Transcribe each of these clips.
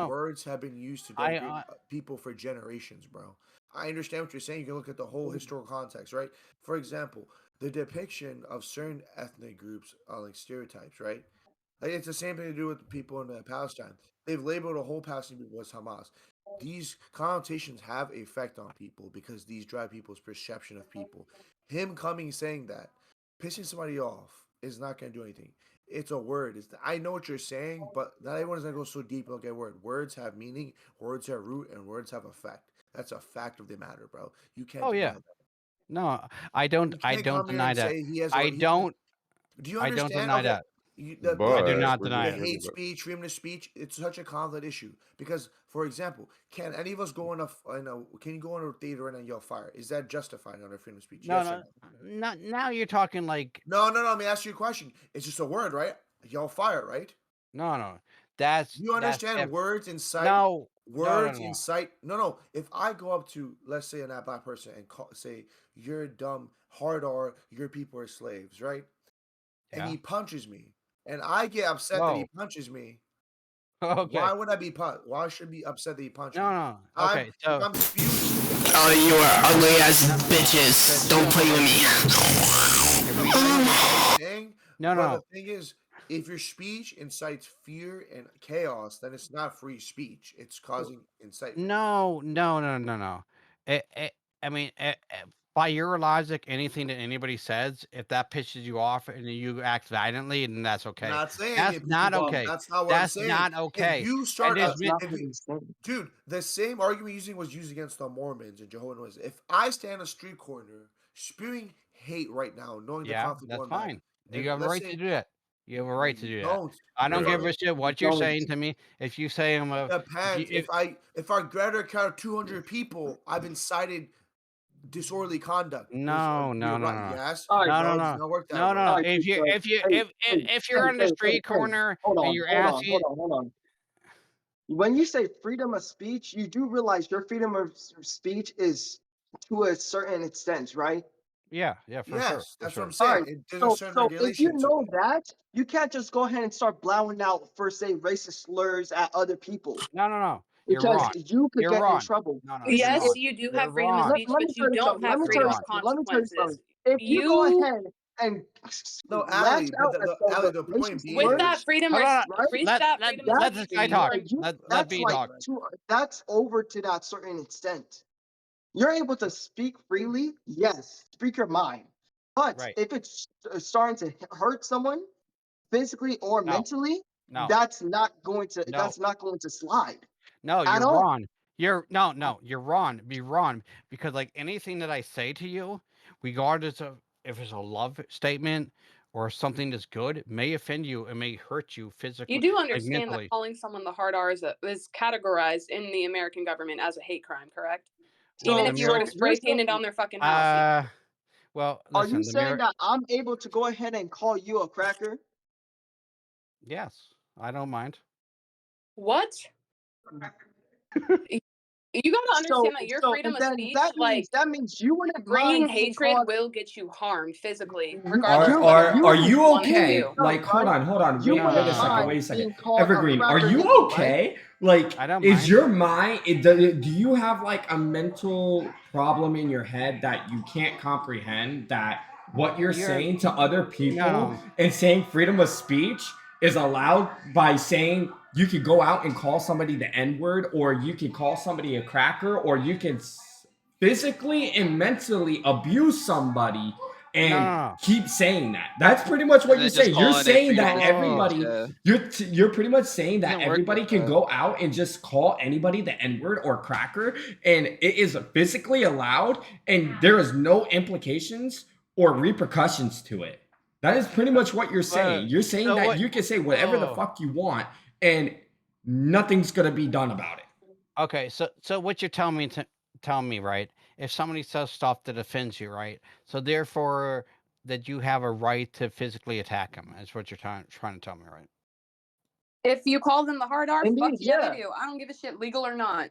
no. words have been used to I, denigrate people for generations, bro. I understand what you're saying. You can look at the whole historical context, right? For example, the depiction of certain ethnic groups are like stereotypes, right? Like it's the same thing to do with people in Palestine. They've labeled a whole Palestinian people as Hamas. These connotations have effect on people because these drive people's perception of people. Him coming saying that, pissing somebody off is not going to do anything. It's a word. I know what you're saying, but not everyone's going to go so deep and look at word. Words have meaning, words have root, and words have effect. That's a fact of the matter, bro. You can't oh deny yeah, that. no, You I can't don't come here deny and that. say he has I a don't, do you I don't understand? deny Okay, that. the I do But not we're deny the just it. really, hate speech, freedom of speech, it's such a conflict issue. Because, for example, can any of us go can you go in a theater and yell fire? Is that justified under freedom of speech? No, Yes or no, no? not now. You're talking like No, no, no. Let me ask you a question. It's just a word, right? Yell fire, right? no, no. Do you That's understand words incite? no, no, no, Words no. incite. No, no. If I go up to, let's say, a black person and say, "You're dumb, hard R, your people are slaves," right? And Yeah. he punches me, and I get upset that he Whoa. punches me. Okay. Why would I be why should I be upset that he punched No, me? no. I'm Okay. if So I'm spewing Oh, you are ugly ass no, no, no. bitches. Don't So play with me. if we I do, know what you're saying, no, but the no, thing is, if your speech incites fear and chaos, then it's not free speech. It's causing incitement. no, no, no, no, no. I mean, by your logic, anything that anybody says, if that pisses you off and you act violently, then that's okay. Not saying That's it pisses not you off. okay. That's not what I'm That's saying. not If okay. you And start there's that's been not if what you, he's saying. dude, the same argument using was used against the Mormons and Jehovah's Witnesses. If I stand on a street corner spewing hate right now, knowing the yeah, conflict that's going back, fine. Do and you have a let's right to say do that? You have a no, right to you do that. don't. I don't If give Bro, a shit you what you're don't. saying to me. If you say I'm it a, depends. if If I Greta count 200 people, I've incited disorderly conduct. no, You're no, no, right. no, Yes. All right, no, no, No, it does no, not work that no, no, way. all no. right, so, If hey, you're on the street corner hold and on, you're hold on, hold asking, on, hold on. When you say freedom of speech, you do realize your freedom of speech is to a certain extent, right? yeah, yeah, for sure, Yes, for that's what I'm sure. All saying. right. There's a So, certain so if you regulation to know it. that, you can't just go ahead and start blowing out, for say, racist slurs at other people No, no, no. You're because wrong. you could You're get in wrong. trouble. No, no, you're If, Yes, wrong. you do You're have freedom of wrong. speech, let me but tell you you don't something. Let have me You're tell freedom you of wrong. something. Let me tell you consequences. something. If you go You, ahead and No, lash Ali, but out at Ali, someone the with point racist with being, that slurs, freedom Hold of on. right? freedom of Let That's this speech, guy you talk. are Let that's B like talk. that's over to that certain extent. You're able to speak freely, yes, speak your mind. But Right. if it's starting to hurt someone physically or No, mentally, no, no, that's not going to slide no. at You're all. wrong. No. You're wrong. Be wrong because like anything that I say to you, regardless of if it's a love statement or something that's good, may offend you and may hurt you you physically, do like understand that mentally. calling someone the hard R is categorized in the American government as a hate crime, correct? Well, Even the if you were to American. spray paint it on their fucking house. Uh, well, Are you listen. The saying American. that I'm able to go ahead and call you a cracker? Yes, I don't mind. What? You got to So understand that your so freedom of then speech, like that means you wouldn't bringing mind being hatred called will get you harmed physically, you regardless Are of you whether are or you are not wouldn't you you want it being okay? to. no, Like, right? hold on, You wait a wouldn't second, No, mind wait a second. being called a Evergreen, are cracker you either, right? okay? Like, I don't is mind. your mind? Do you have like a mental problem in your head that you can't comprehend that what you're You're saying to other people no. and saying freedom of speech is allowed by saying you could go out and call somebody the N word, or you could call somebody a cracker, or you can physically and mentally abuse somebody No, and no, keep saying that. That's pretty much And what you're then just saying. You're calling it saying freedom that of no. speech. everybody, Yeah. you're pretty much saying that Doesn't work like everybody can that. go out and just call anybody the N-word or cracker, and it is physically allowed, and there is no implications or repercussions to it. That is pretty much what you're saying. You're saying So that what? you can say whatever the Oh, fuck you want, and nothing's gonna be done about it. okay. So what you're telling me, right? If somebody says stuff that offends you, right? So therefore, that you have a right to physically attack them. Is what you're trying to tell me, right? If you call them the hard R, fuck Indeed, yeah, they yeah. do. I don't give a shit, legal or not.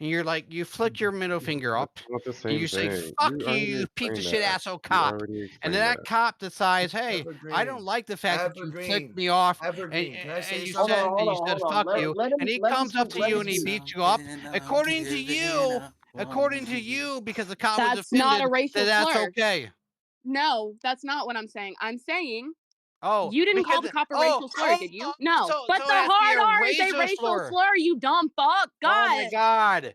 And you're like, you flick your middle finger up, That's not the and same you say, thing. "Fuck You you, already you piece of explained shit that. asshole You cop." already And then explained that that. cop decides, "Hey, I don't Evergreen. like the fact that you flicked Evergreen. me off, Evergreen. Can I say you Hold on, said something? hold and you on, said hold on. fuck you." And he Let him comes up speak. to Let you him and he speak. beats you up. According to you, because the cop was That's not a offended, that racial that's slur. okay. No, that's not what I'm saying. I'm saying Oh, you didn't call because the cop a racial slur, did you? No. so But so the it has to be hard a R is a racial racial slur. slur, you dumb fuck. Oh my God. God.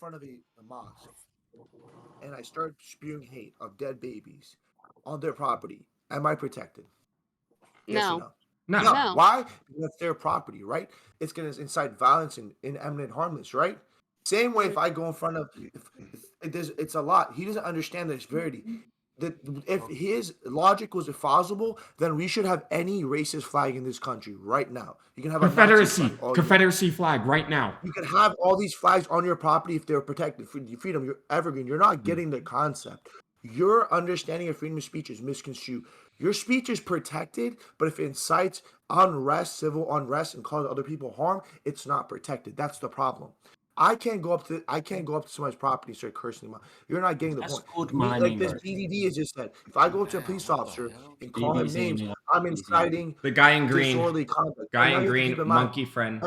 front of a mosque and I start spewing hate of dead babies on their property, am I protected? Yes or No. no? No. No. No. Why? Because it's their property, right? It's going to incite violence and imminent harmless, right? Same way if I go in front of, it's a lot. He doesn't understand the severity. if his logic was plausible, then we should have any racist flag in this country right now. You can have a Nazi Confederacy, flag all Confederacy flag right now. you can have all these flags on your property if they're protected. Freedom, you're evergreen. You're not getting the concept. Your understanding of freedom of speech is misconstrued. Your speech is protected, but if it incites unrest, civil unrest, and causes other people harm, it's not protected. That's the problem. I can't go up to somebody's property and start cursing them out. You're not getting the point. Like this BDD is just said. If I go up to a police officer and call him names, I'm inciting the guy in green. disorderly conduct. Guy in green, monkey friend.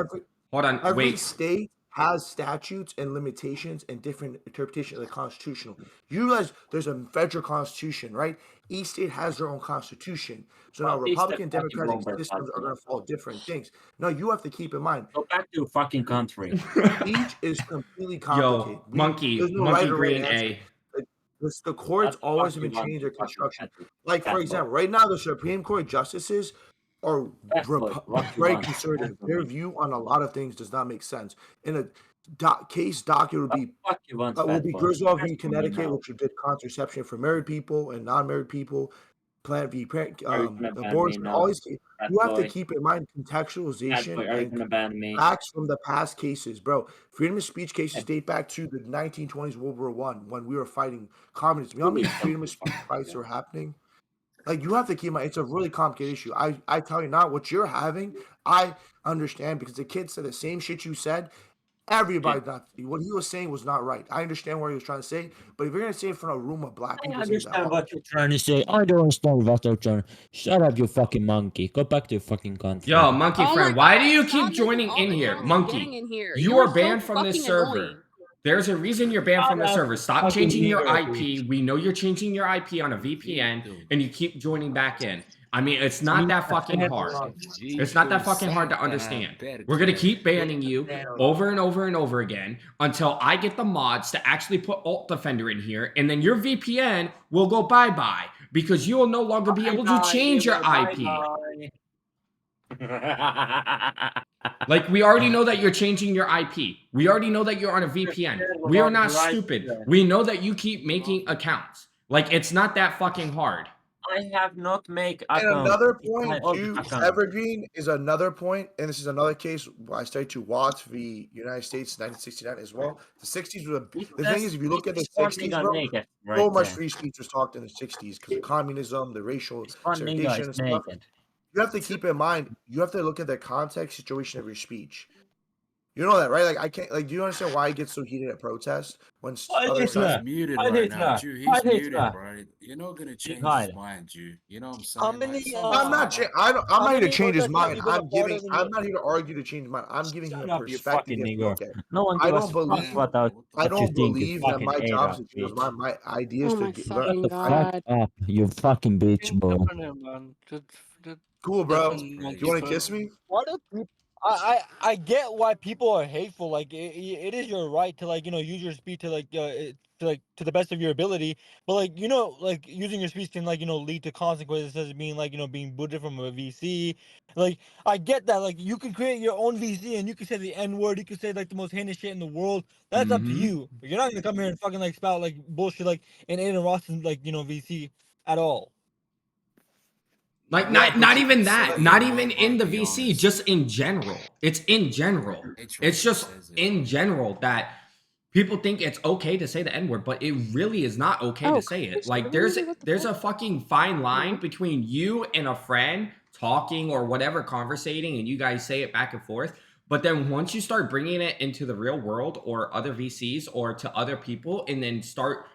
Hold on, every wait. state has statutes and limitations and different interpretation of the constitutional. You realize there's a federal constitution, right? Each state has their own constitution. So now Republican, Democratic systems are going to follow different things. Now you have to keep in mind. Go back to your fucking country. Speech is completely complicated. Yo, monkey green A. The courts always have been changing their construction. Like for example, right now the Supreme Court justices are very conservative. Their view on a lot of things does not make sense. In a case docket would be Griswold v. Connecticut, which did contraception for married people and non-married people, Planned v. abortion, all these cases. You have to keep in mind contextualization and facts from the past cases, bro. Freedom of speech cases date back to the 1920s, World War I, when we were fighting communism. You know how many freedom of speech fights were happening? Like, you have to keep in mind, it's a really complicated issue. I tell you now, what you're having, I understand because the kid said the same shit you said. Everybody, what he was saying was not right. I understand what he was trying to say, but if you're going to say it in front of a room of black people, I understand what you're trying to say. I don't understand what you're trying. Shut up, you fucking monkey. Go back to your fucking country. Yo, monkey friend, why do you keep joining in here? Monkey, you are banned from this server. There's a reason you're banned from the server. Stop changing your IP. We know you're changing your IP on a VPN, and you keep joining back in. I mean, it's not that fucking hard. It's not that fucking hard to understand. We're gonna keep banning you over and over and over again until I get the mods to actually put Alt Defender in here, and then your VPN will go bye-bye because you will no longer be able to change your IP. Like, we already know that you're changing your IP. We already know that you're on a VPN. We are not stupid. We know that you keep making accounts. Like, it's not that fucking hard. I have not make and another point too, Evergreen is another point, and this is another case I studied to Watts v. United States 1969 as well. The 60s was the thing is, if you look at the 60s, bro, so much free speech was talked in the 60s because of communism, the racial segregation and stuff. You have to keep in mind, you have to look at the context situation of your speech. You know that, right? Like, I can't, like, do you understand why he gets so heated at protests when other sides muted right now, Jew? He's muted, bro. You're not gonna change his mind, Jew. You know what I'm saying? I'm not here to change his mind. I'm not here to argue to change his mind. I'm giving him a perspective. I don't believe that my job is to change his mind. My idea is to learn. Fuck up, you fucking bitch, bro. Cool, bro. Do you want to kiss me? Why do people? I get why people are hateful. Like it is your right to use your speech to to the best of your ability. But like using your speech can lead to consequences, such as being being booted from a VC. Like I get that. Like you can create your own VC and you can say the N word. You can say like the most heinous shit in the world. That's up to you. But you're not gonna come here and fucking spout bullshit in Aiden Ross's VC at all. Like, not even that. Not even in the VC. Just in general. It's in general. It's just in general that people think it's okay to say the N-word, but it really is not okay to say it. Like, there's a fucking fine line between you and a friend talking or whatever, conversating, and you guys say it back and forth. But then once you start bringing it into the real world or other VCs or to other people and then start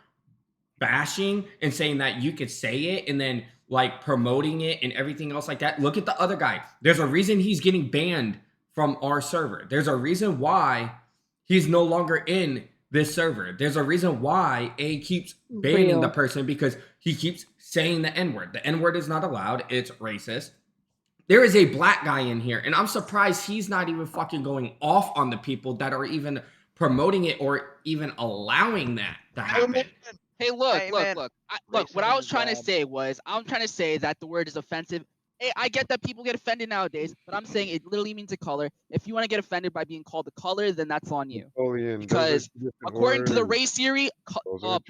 bashing and saying that you could say it and then like promoting it and everything else like that. Look at the other guy. There's a reason he's getting banned from our server. There's a reason why he's no longer in this server. There's a reason why A keeps banning the person because he keeps saying the N-word. The N-word is not allowed. It's racist. There is a black guy in here, and I'm surprised he's not even fucking going off on the people that are even promoting it or even allowing that to happen. Hey, look. What I was trying to say was, I'm trying to say that the word is offensive. Hey, I get that people get offended nowadays, but I'm saying it literally means a color. If you want to get offended by being called a color, then that's on you. Because according to the race theory,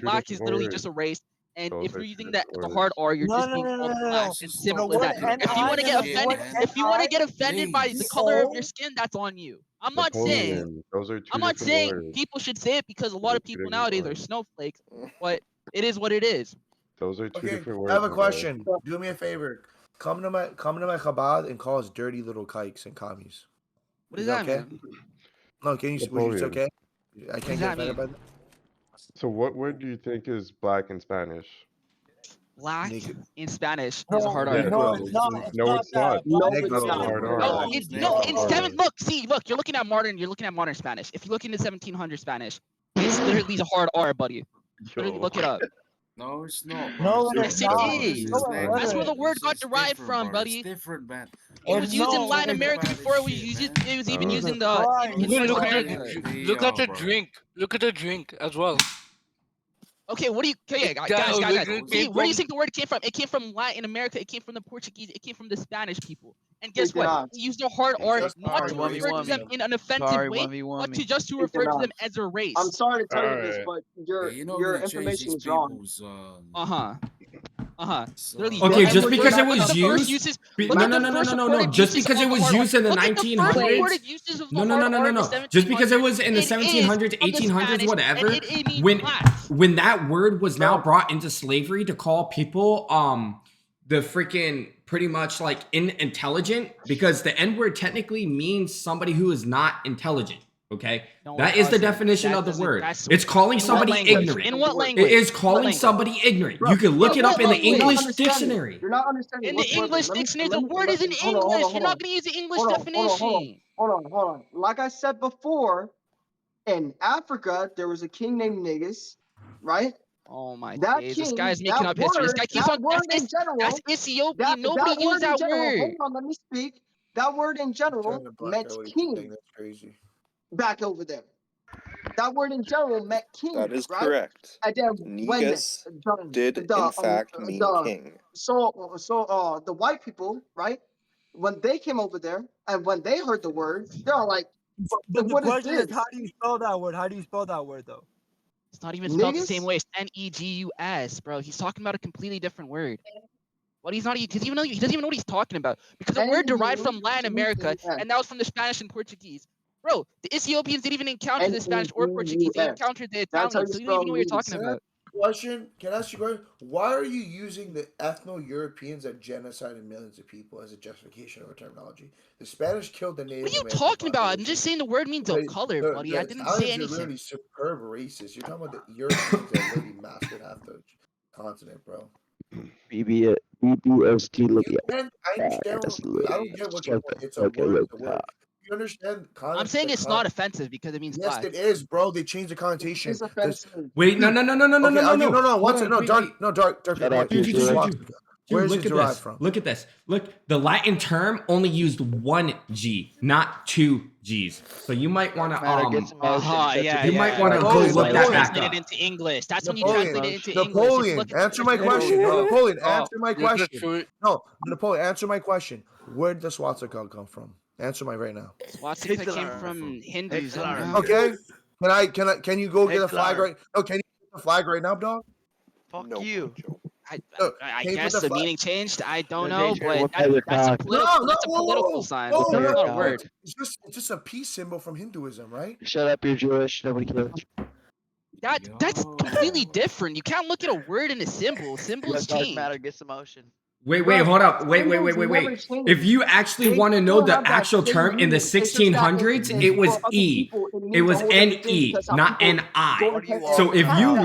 black is literally just a race. And Those if are you're two using different the hard words. R, you're No, just no, being no, no, called no, black no. and Just The stop simple as with word that. that If you NI want to bullshit get and the shit, word offended, man. if you want to get NI, offended by the Please. color of your people. skin, that's on you. Napoleon. Those are two I'm not different saying words. people should say it because a Those lot are of two people different nowadays are words. snowflakes, but it is what it is. Those are two Okay, different I have words, a my guy. question. Do me a favor. Come to my Chabad and call us dirty little kikes and commies. What Is does that that okay? mean? No, it's Napoleon. okay. I What can't does get that offended mean? by that. So what word do you think is black in Spanish? Black Negro. in Spanish is a No, hard Yeah. R. no, Negro. it's not. It's No, not it's not. that. No, Black it's in That's the not. Spanish hard is R. No, wrong. no. Negro. In Hard R. look, you're looking at modern Spanish. If you look into 1700 Spanish, it's literally a hard R, buddy. Literally, Yo. look it up. No, it's not, bro. No, It's it not. is Yes, it not. Spanish is. is No, it That's where the language. isn't. word got It's derived different, from, bro. It's buddy. different, man. It It's was What are used you in no. Latin talking America about this before shit, man? it was even used Jesus in Christ. English Look at before the that. look at the Bro. drink. Look at the drink as well. Okay, what do you? Okay, That guys. originally See, came where do you from. think the word came from? It came from Latin America. It came from the Portuguese. It came from the Spanish people. And guess It did what? not. They used the hard It's R just not part to of refer to them racism. in an offensive way, but to just to It did refer to not. them as a I'm race. sorry to tell you this, Alright. but Yeah, you're not your gonna change information these is wrong. people's Literally, Okay, The N just word because did it not look at was the come from first used, uses. Look no, at no, the no, no, first no, no, no. recorded Just uses because of it the was hard R. used in the Look at the first 1900s, recorded uses of the no, no, hard no, no, R no, in the no. Just because it 1700s. was in the It is 1700s, from the 1800s, Spanish, and whatever, it means when blacks. when that word was now brought into slavery to call people the freaking pretty much like intelligent, because the N word technically means somebody who is not intelligent. Okay, No, that it is the doesn't. definition That of the doesn't. word. That's It's calling in what somebody language? ignorant. In what It language? is In what calling language? somebody ignorant. Bro, You can look In it what up in the you're not language? English understanding. dictionary. You're not understanding In the whatsoever. English dictionary, the word is in Hold on, hold English. on, You're hold not on. going to use the English Hold on, hold on, hold on, definition. hold on, hold on. Like I said before, in Africa, there was a king named Negus, right? Oh my That days! This king, guy's making up history. This guy keeps that on. word in That's general, Ethiopian. that Nobody used word in that general, hold word. on, let me speak. That word in general Trying to black meant out what he's king saying. That's crazy. back over there. That word in general meant king, That is right? correct. And then when Negus did in fact mean king. the white people, right? When they came over there and when they heard the word, they're all like, But the "What is question is, this?" how do you spell that word? How do you spell that word, though? It's not even spelled the same Negus? way. It's Negus, bro. He's talking about a completely different word. But he's not. He doesn't even know. He doesn't even know what he's talking about because the word derived from Latin America, Negus. and that was from the Spanish and Portuguese. Bro, the Ethiopians didn't even encounter the Spanish or Portuguese. They Negus. encountered the That's how Italians, you so you don't even spell know what you're talking Negus. about. Question? Can I ask you a question? Why are you using the ethno-Europeans that genocided millions of people as a justification of a terminology? The Spanish killed the Native What are you American talking about? I'm population. just saying the word means a But color, the, buddy. the I didn't say Italians are anything. literally superb racists. You're talking about the Europeans that literally mastered half the continent, bro. BBST looking I understand. I don't get what your point. It's a word. It's a word. You understand I'm saying it's not offensive because it means Yes, black. it is, bro. They changed the connotation. It's offensive. Wait, no, no, no, no, no, no, Okay, no, no, no, Hold one on, second. No, wait, dark, wait. no, dark, Shut up, wait. you Swastika. Where is Look it at derived this. from? Look at this. Look, the Latin term only used one G, not two G's. So you might want to you might want to go Napoleon, look that Napoleon. back Translate it up. into English. That's when you Napoleon, translate it into English. If you Napoleon, look at answer the my definition. question. No, Napoleon, Oh, answer my you're just question. true. No, Napoleon, answer my question. Where did the swastika come from? Answer my right now. Swastika came from Hinduism. Bro. Okay. Can you go get a flag right? No, can you get the flag right now, dog? No, you. I Can you put guess the the flag? meaning changed. I don't know, but Whip out your that's a cock. political. That's a whoa, political sign. whoa, That's not a no, word. it's just a peace symbol from Hinduism, right? Shut up, you're Jewish. Nobody cares. That's completely different. You can't look at a word and a symbol. Symbols change. Gets emotion. Wait, Bro, hold up. Wait. symbols never change. If you actually They want to know still the have that actual same term in the meaning. It's just that 1600s, it was for other E. people, it It means a was whole other thing NE, because how not people NI. go ahead So and if attach you that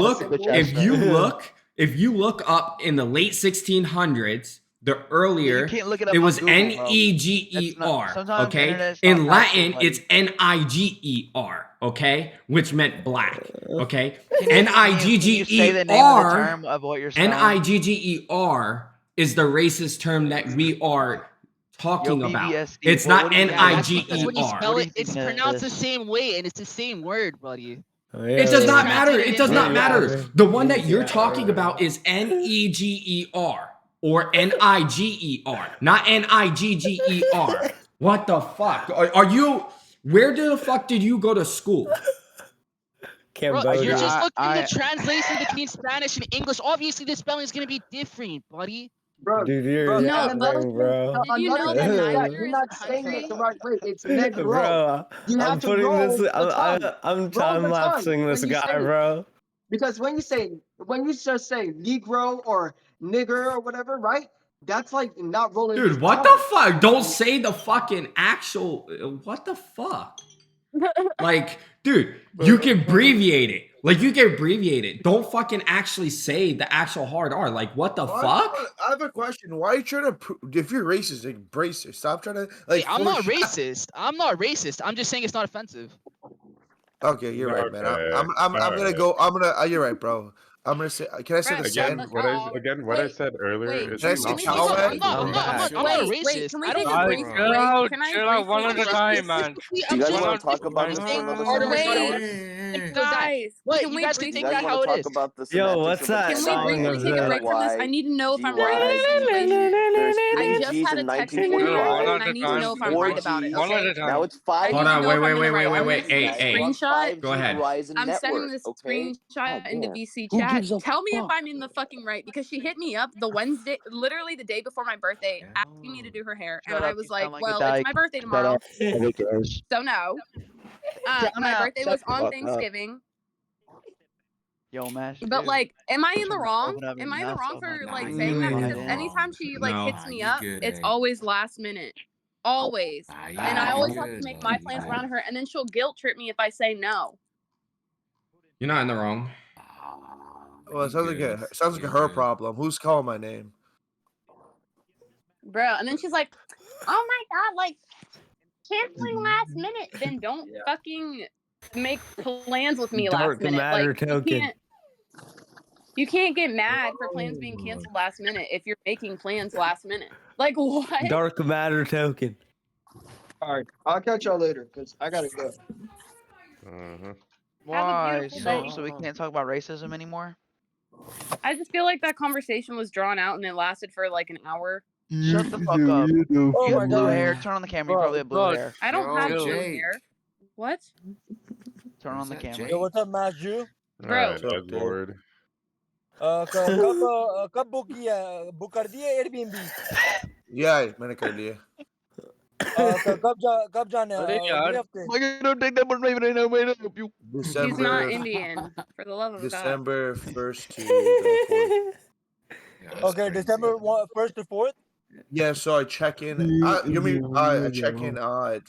look, symbol. if you look up in the late 1600s, the earlier can't look it up it on was Google, bro. Neger. Sometimes the Okay, internet's not in factual, Latin buddy. it's Niger. Okay, which meant black. Okay, Can you say the name of the term of what you're spelling? Niger is the racist term that we are talking about. BBSD, It's what not do you think it is? That's when you Niger. spell What do it. you think It's it pronounced the is? same way, and it's the same word, buddy. It does Just not matter. translate It does into not matter. English. The one that you're talking about is Neger or Niger, not Nigger. What the fuck? Are you? Where the fuck did you go to school? Bro, you're Cambodia. just looking at the translation between Spanish and English. Obviously, the spelling is gonna be different, buddy. Bro, Dude, you're bro, No, and another yapping, thing, bro. did you another know thing that is that Niger you're is a not saying it country? the right way. It's Negro. Bro, You I'm have to putting this. roll the tongue. I'm Roll time the tongue lapsing when this you guy, say it. bro. Because when you just say Negro or nigger or whatever, right? That's like not rolling the Dude, what the tongue. fuck? Don't say the fucking actual. What the fuck? Like, dude, you can abbreviate it. Like, you can abbreviate it. Don't fucking actually say the actual hard R. Like, what the fuck? I have a question. Why are you trying to? If you're racist, embrace it. Stop trying to Hey, like. I'm not force- racist. I'm not racist. I'm just saying it's not offensive. Okay, you're right, man. Okay, I'm gonna alright. go. You're right, bro. I'm gonna say. Can I say the Bruh, sand? What I wait, said earlier wait. is Can I Dude, say not we hold take on. a cowhead? I'm not a wait, racist. can we I take don't a think brief you Chill break? out, Can I chill out, one at briefly a time, man. Specifically, Do I'm you guys just One want at to talk about I'm this for saying, another part of second? it. wait, Simple as that. guys, What? can You we guys can Do you take guys that briefly want how to it talk is. about the Yo, semantics what's of a that can we song candy briefly of take a G the? break from this? I Y need to know if I'm right about GY the situation. There's I three just G's had in a text from one of my 1945. friends one and at I a need to There's know time. if I'm four right about it, G's. One at okay? a Now time. it's five I Hold need to on. know Wait, if wait, I'm in wait, the wait, right. wait, I'm wait. sending Hey, a hey. screenshot. Go ahead. GYs I'm sending network. this Okay. screenshot in the Damn. VC Who chat. gives a Tell me if fuck? I'm in the fucking right because she hit me up the Wednesday, literally the day before my birthday, asking me to do her hair, and Shut I up. was You like, sound like a "Well, it's dyke. my birthday Shut tomorrow, up. Nobody cares. so no." Shut My up. birthday Shut was the on fuck up. Thanksgiving, Yo, Master but Jew. like, am I in the Turn that wrong? oven up your Am I in the nuts wrong on my for like dick. saying that? Slide Because in. anytime she like No. hits me up, it's always last minute, always, and I always have to make my plans around her, and then she'll guilt trip me if I say no. You're not in the wrong. Well, it sounds like her problem. Who's calling my name? Bro, and then she's like, "Oh my god, like canceling last minute." Then don't fucking make plans with me last Dark minute. matter Like token. you can't get mad for plans being canceled last minute if you're making plans last minute. Like what? Dark matter token. All right, I'll catch y'all later because I gotta go. Have a Why? beautiful day. So we can't talk about racism anymore? I just feel like that conversation was drawn out and it lasted for like an hour. Shut the fuck up. Oh You my have blue god. hair. Turn on the camera. You Bro, probably have blue bro, hair. I don't have blue Jake. hair. What? Turn on the camera. Yo, what's up, Master Jew? Bro. Alright, Edward. कब book किया book कर दिया Airbnb Yeah, मैंने कर लिया. कब जाना है अरे अगले यार हफ्ते I don't take that one right now, man. Help you. He's not December Indian, for the love of God. December 1st to the 4th. Okay, December 1st to 4th. Yeah, so I check in. I check in at